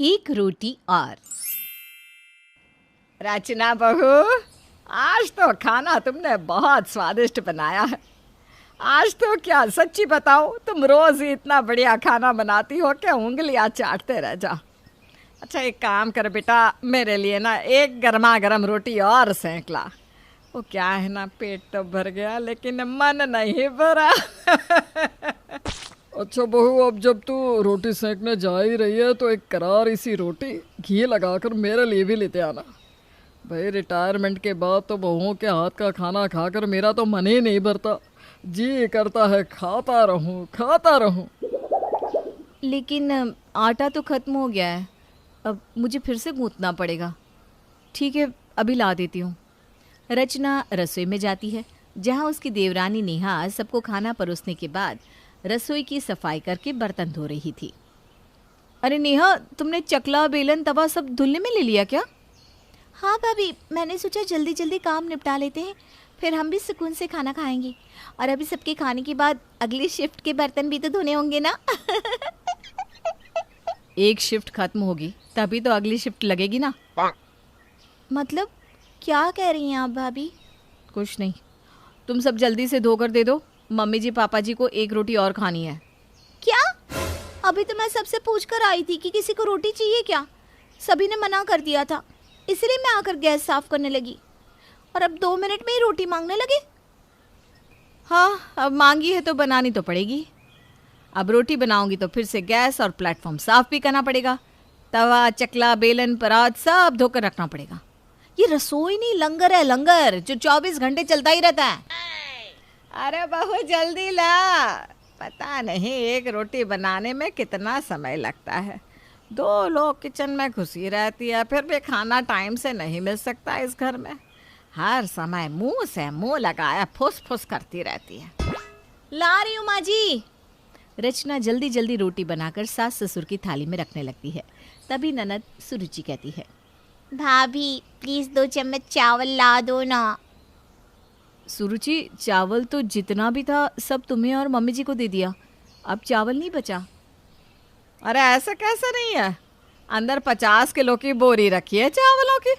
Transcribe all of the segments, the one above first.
एक रोटी और। रचना बहू, आज तो खाना तुमने बहुत स्वादिष्ट बनाया है। आज तो क्या सच्ची बताओ, तुम रोज ही इतना बढ़िया खाना बनाती हो कि उंगलियां चाटते रह जाओ। अच्छा एक काम कर बेटा, मेरे लिए ना एक गर्मा गर्म रोटी और सेंक ला। वो क्या है ना, पेट तो भर गया लेकिन मन नहीं भरा। अच्छा बहू, अब जब तू रोटी सेकने जा ही रही है तो एक करारी सी रोटी घी लगाकर मेरे लिए भी लेते आना। भाई रिटायरमेंट के बाद तो बहुओं के हाथ का खाना खाकर मेरा तो मन ही नहीं भरता। जी करता है खाता रहूं खाता रहूं। लेकिन आटा तो खत्म हो गया है, अब मुझे फिर से गूंथना पड़ेगा। ठीक है, अभी ला देती हूँ। रचना रसोई में जाती है, जहाँ उसकी देवरानी नेहा सबको खाना परोसने के बाद रसोई की सफाई करके बर्तन धो रही थी। अरे नेहा, तुमने चकला बेलन तवा सब धुलने में ले लिया क्या? हाँ भाभी, मैंने सोचा जल्दी जल्दी काम निपटा लेते हैं, फिर हम भी सुकून से खाना खाएंगे। और अभी सबके खाने के बाद अगली शिफ्ट के बर्तन भी तो धोने होंगे ना। एक शिफ्ट खत्म होगी तभी तो अगली शिफ्ट लगेगी ना। मतलब क्या कह रही हैं आप भाभी? कुछ नहीं, तुम सब जल्दी से धोकर दे दो, मम्मी जी पापा जी को एक रोटी और खानी है। क्या? अभी तो मैं सबसे पूछ कर आई थी कि किसी को रोटी चाहिए क्या। सभी ने मना कर दिया था, इसलिए मैं आकर गैस साफ करने लगी, और अब 2 मिनट में ही रोटी मांगने लगे। हाँ, अब मांगी है तो बनानी तो पड़ेगी। अब रोटी बनाऊंगी तो फिर से गैस और प्लेटफॉर्म साफ भी करना पड़ेगा। तवा चकला बेलन परात सब धोकर रखना पड़ेगा। ये रसोई नहीं, लंगर है, लंगर जो 24 घंटे चलता ही रहता है। अरे बहू जल्दी ला, पता नहीं एक रोटी बनाने में कितना समय लगता है। 2 लोग किचन में घुसी रहती है, फिर भी खाना टाइम से नहीं मिल सकता इस घर में। हर समय मुंह से मुंह लगाया फुस फुस करती रहती है। ला रही हूँ माँ जी। रचना जल्दी जल्दी रोटी बनाकर सास ससुर की थाली में रखने लगती है। तभी ननद सुरुचि कहती है, भाभी प्लीज 2 चम्मच चावल ला दो ना। सुरुचि, चावल तो जितना भी था सब तुम्हें और मम्मी जी को दे दिया, अब चावल नहीं बचा। अरे ऐसा कैसे नहीं है, अंदर 50 किलो की बोरी रखी है चावलों की,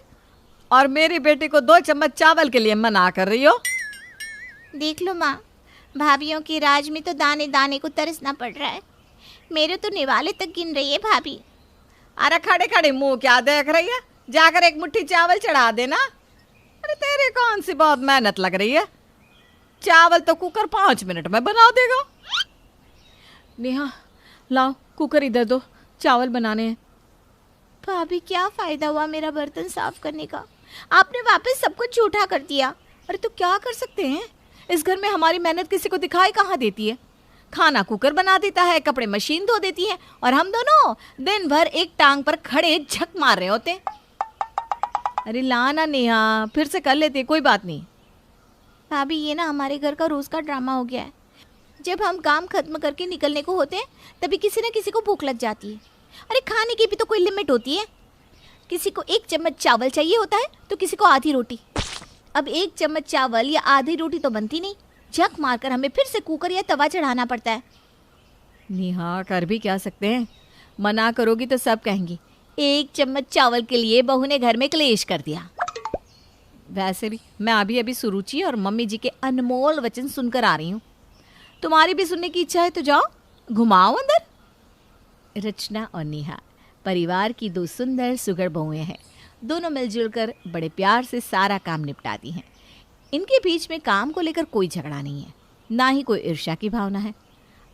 और मेरी बेटी को 2 चम्मच चावल के लिए मना कर रही हो। देख लो माँ, भाभीयों के राज में तो दाने दाने को तरसना पड़ रहा है। मेरे तो निवाले तक गिन रही है भाभी। अरे खड़े खड़े मुंह क्या देख रही है, जाकर एक मुट्ठी चावल चढ़ा देना। अरे तेरी कौन सी बहुत मेहनत लग रही है, चावल तो कुकर 5 मिनट में बना देगा। नेहा लाओ कुकर इधर दो, चावल बनाने हैं। भाभी क्या फायदा हुआ मेरा बर्तन साफ करने का, आपने वापस सब कुछ झूठा कर दिया। अरे तो क्या कर सकते हैं, इस घर में हमारी मेहनत किसी को दिखाई कहाँ देती है। खाना कुकर बना देता है, कपड़े मशीन धो देती है, और हम दोनों दिन भर एक टांग पर खड़े झक मार रहे होते। अरे ला ना नेहा, फिर से कर लेते, कोई बात नहीं। भाभी ये ना हमारे घर का रोज का ड्रामा हो गया है। जब हम काम खत्म करके निकलने को होते हैं तभी किसी न किसी को भूख लग जाती है। अरे खाने की भी तो कोई लिमिट होती है। किसी को 1 चम्मच चावल चाहिए होता है तो किसी को आधी रोटी। अब 1 चम्मच चावल या आधी रोटी तो बनती नहीं, झक मारकर हमें फिर से कुकर या तवा चढ़ाना पड़ता है। नेहा कर भी क्या सकते हैं, मना करोगी तो सब कहेंगी 1 चम्मच चावल के लिए बहू ने घर में क्लेश कर दिया। वैसे भी मैं अभी सुरुचि और मम्मी जी के अनमोल वचन सुनकर आ रही हूँ। तुम्हारी भी सुनने की इच्छा है तो जाओ, घुमाओ अंदर। रचना और नेहा परिवार की 2 सुंदर सुघड़ बहुएं हैं। दोनों मिलजुल कर बड़े प्यार से सारा काम निपटाती हैं। इनके बीच में काम को लेकर कोई झगड़ा नहीं है, ना ही कोई ईर्ष्या की भावना है।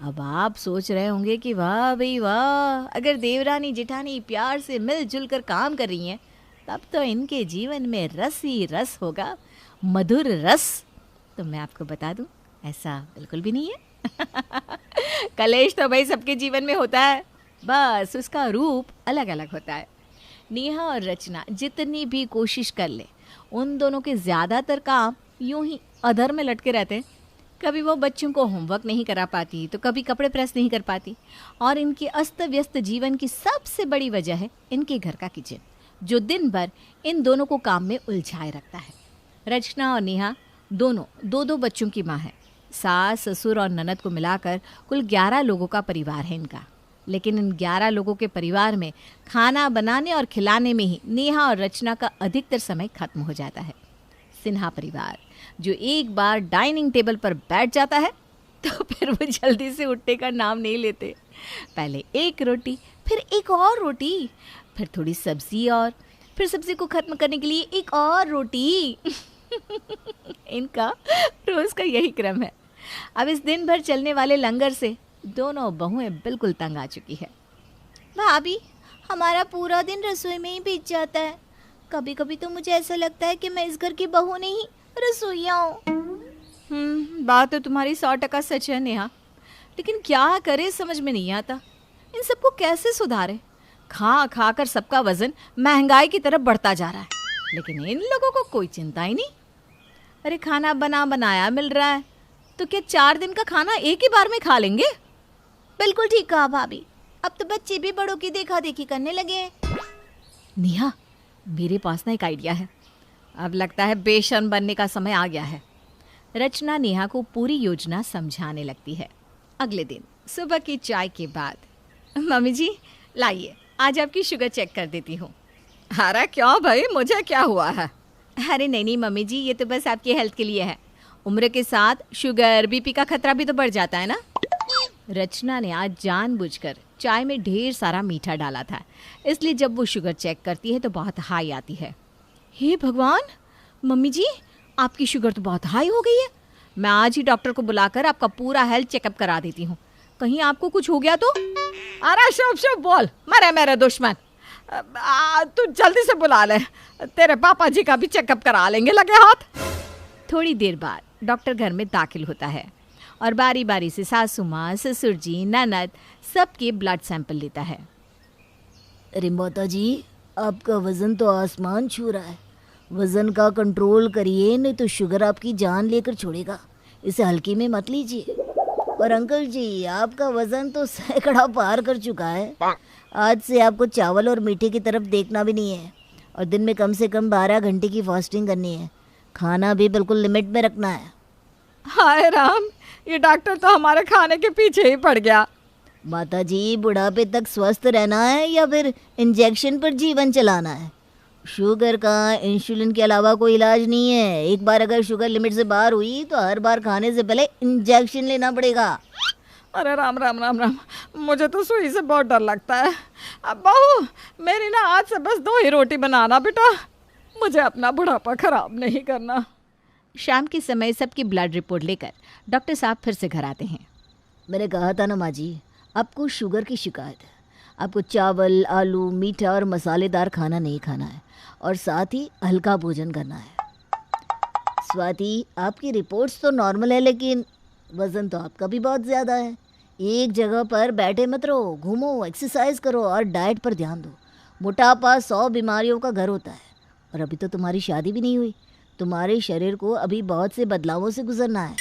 अब आप सोच रहे होंगे कि वाह भाई वाह, अगर देवरानी जेठानी प्यार से मिलजुल कर काम कर रही हैं तब तो इनके जीवन में रस ही रस होगा, मधुर रस। तो मैं आपको बता दूं, ऐसा बिल्कुल भी नहीं है। कलेश तो भाई सबके जीवन में होता है, बस उसका रूप अलग अलग होता है। नेहा और रचना जितनी भी कोशिश कर ले, उन दोनों के ज़्यादातर काम यूं ही अधर में लटके रहते हैं। कभी वो बच्चों को होमवर्क नहीं करा पाती, तो कभी कपड़े प्रेस नहीं कर पाती। और इनके अस्त व्यस्त जीवन की सबसे बड़ी वजह है इनके घर का किचन, जो दिन भर इन दोनों को काम में उलझाए रखता है। रचना और नेहा दोनों 2-2 बच्चों की माँ है। सास ससुर और ननद को मिलाकर कुल 11 लोगों का परिवार है इनका। लेकिन इन 11 लोगों के परिवार में खाना बनाने और खिलाने में ही नेहा और रचना का अधिकतर समय खत्म हो जाता है। सिन्हा परिवार जो एक बार डाइनिंग टेबल पर बैठ जाता है तो फिर वो जल्दी से उठने का नाम नहीं लेते। पहले एक रोटी, फिर एक और रोटी, फिर थोड़ी सब्जी और फिर सब्जी को ख़त्म करने के लिए एक और रोटी। इनका रोज़ का यही क्रम है। अब इस दिन भर चलने वाले लंगर से दोनों बहुएं बिल्कुल तंग आ चुकी है। भाभी, हमारा पूरा दिन रसोई में ही बीत जाता है। कभी कभी तो मुझे ऐसा लगता है कि मैं इस घर की बहू नहीं रसोइया हूँ। बात तो तुम्हारी 100% सच है नेहा, लेकिन क्या करे समझ में नहीं आता। इन सबको कैसे सुधारे? खा खा कर सबका वजन महंगाई की तरफ बढ़ता जा रहा है, लेकिन इन लोगों को कोई चिंता ही नहीं। अरे खाना बना बनाया मिल रहा है तो क्या 4 दिन का खाना एक ही बार में खा लेंगे? बिल्कुल ठीक कहा भाभी। अब तो बच्चे भी बड़ों की देखा देखी करने लगे हैं। नेहा, मेरे पास ना एक आइडिया है। अब लगता है बेशर्म बनने का समय आ गया है। रचना नेहा को पूरी योजना समझाने लगती है। अगले दिन सुबह की चाय के बाद, मम्मी जी लाइए, आज आपकी शुगर चेक कर देती हूँ। अरे क्यों भाई, मुझे क्या हुआ है? अरे नहीं मम्मी जी, ये तो बस आपकी हेल्थ के लिए है। उम्र के साथ शुगर बीपी का खतरा भी तो बढ़ जाता है ना। रचना ने आज जानबूझकर चाय में ढेर सारा मीठा डाला था, इसलिए जब वो शुगर चेक करती है तो बहुत हाई आती है। हे भगवान, मम्मी जी आपकी शुगर तो बहुत हाई हो गई है। मैं आज ही डॉक्टर को बुलाकर आपका पूरा हेल्थ चेकअप करा देती हूँ। कहीं आपको कुछ हो गया तो? अरे शुभ शुभ बोल, मरे मेरे दुश्मन। तू जल्दी से बुला ले, तेरे पापा जी का भी चेकअप करा लेंगे लगे हाथ। थोड़ी देर बाद डॉक्टर घर में दाखिल होता है और बारी बारी से सासू माँ, ससुर जी, ननद सबके ब्लड सैंपल लेता है। अरे माता जी, आपका वज़न तो आसमान छू रहा है। वज़न का कंट्रोल करिए, नहीं तो शुगर आपकी जान लेकर छोड़ेगा। इसे हल्की में मत लीजिए। और अंकल जी, आपका वज़न तो सैकड़ा पार कर चुका है। आज से आपको चावल और मीठे की तरफ देखना भी नहीं है और दिन में कम से कम 12 घंटे की फास्टिंग करनी है। खाना भी बिल्कुल लिमिट में रखना है। हाय राम, ये डॉक्टर तो हमारे खाने के पीछे ही पड़ गया। माता जी, बुढ़ापे तक स्वस्थ रहना है या फिर इंजेक्शन पर जीवन चलाना है? शुगर का इंसुलिन के अलावा कोई इलाज नहीं है। एक बार अगर शुगर लिमिट से बाहर हुई तो हर बार खाने से पहले इंजेक्शन लेना पड़ेगा। अरे राम राम राम राम, मुझे तो सुई से बहुत डर लगता है। अब बहू, मेरी ना आज से बस 2 ही रोटी बनाना बेटा, मुझे अपना बुढ़ापा खराब नहीं करना। शाम के समय सबकी ब्लड रिपोर्ट लेकर डॉक्टर साहब फिर से घर आते हैं। मैंने कहा था ना माँ जी, आपको शुगर की शिकायत है। आपको चावल, आलू, मीठा और मसालेदार खाना नहीं खाना है और साथ ही हल्का भोजन करना है। स्वाति, आपकी रिपोर्ट्स तो नॉर्मल है, लेकिन वज़न तो आपका भी बहुत ज़्यादा है। एक जगह पर बैठे मत रहो, घूमो, एक्सरसाइज करो और डाइट पर ध्यान दो। मोटापा 100 बीमारियों का घर होता है। और अभी तो तुम्हारी शादी भी नहीं हुई। तुम्हारे शरीर को अभी बहुत से बदलावों से गुजरना है।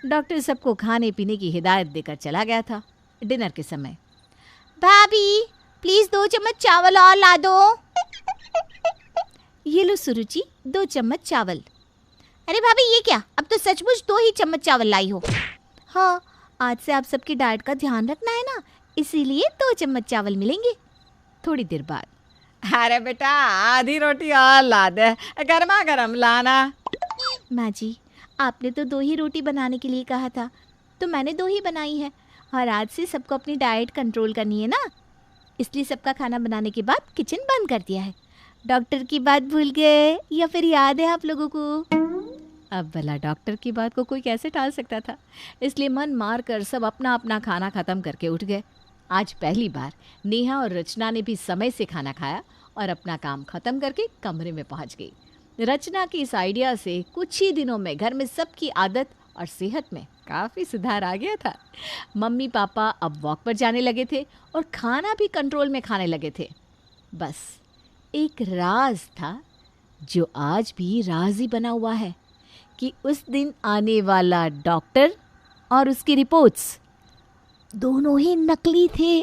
डॉक्टर सबको खाने पीने की हिदायत देकर चला गया था। डिनर के समय, भाभी प्लीज 2 चम्मच चावल और ला दो। ये लो सुरुचि, 2 चम्मच चावल। अरे भाभी, ये क्या? अब तो सचमुच 2 ही चम्मच चावल लाई हो। हाँ, आज से आप सबकी डाइट का ध्यान रखना है ना, इसीलिए 2 चम्मच चावल मिलेंगे। थोड़ी देर बाद, अरे बेटा, आधी रोटी और ला दे, गर्मा गर्म लाना। माँ जी, आपने तो 2 ही रोटी बनाने के लिए कहा था, तो मैंने 2 ही बनाई है। और आज से सबको अपनी डाइट कंट्रोल करनी है ना, इसलिए सबका खाना बनाने के बाद किचन बंद कर दिया है। डॉक्टर की बात भूल गए या फिर याद है आप लोगों को? अब भला डॉक्टर की बात को कोई कैसे टाल सकता था, इसलिए मन मार कर सब अपना अपना खाना ख़त्म करके उठ गए। आज पहली बार नेहा और रचना ने भी समय से खाना खाया और अपना काम ख़त्म करके कमरे में पहुंच गई। रचना की इस आइडिया से कुछ ही दिनों में घर में सबकी आदत और सेहत में काफ़ी सुधार आ गया था। मम्मी पापा अब वॉक पर जाने लगे थे और खाना भी कंट्रोल में खाने लगे थे। बस एक राज था जो आज भी राज ही बना हुआ है कि उस दिन आने वाला डॉक्टर और उसकी रिपोर्ट्स दोनों ही नकली थे।